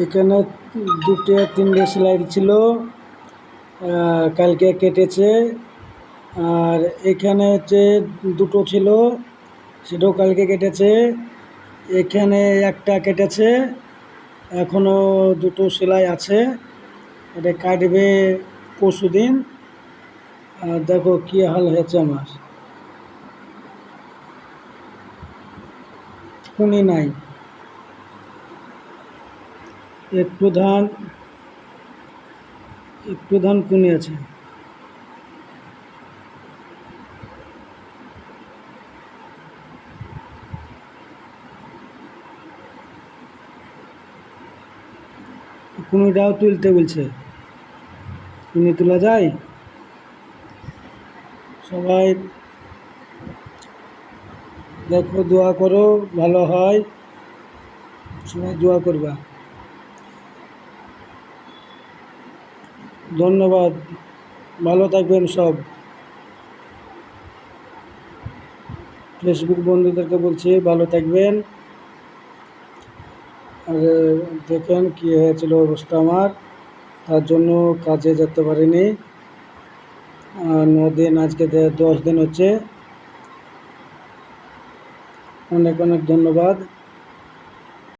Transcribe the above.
এখানে দুটো তিনটে সেলাই ছিল, কালকে কেটেছে। আর এখানে হচ্ছে দুটো ছিল, সেটাও কালকে কেটেছে। এখানে একটা কেটেছে, এখনও দুটো সেলাই আছে, এটা কাটবে পরশুদিন। আর দেখো কী হাল হয়েছে আমার, কুনি নাই, একটু ধান কুনি আছে। কুনিটাও তুলতে বলছে, কুনি তোলা যায়। সবাই দেখো, দোয়া করো ভালো হয়, সবাই দোয়া করবা। ধন্যবাদ, ভালো থাকবেন সব। ফেসবুক বন্ধুদেরকে বলছি ভালো থাকবেন। আর দেখেন কী হয়েছিল অবস্থা আমার, তার জন্য কাজে যেতে পারিনি। 9 দিন, আজকে 10 দিন হচ্ছে। অনেক অনেক ধন্যবাদ।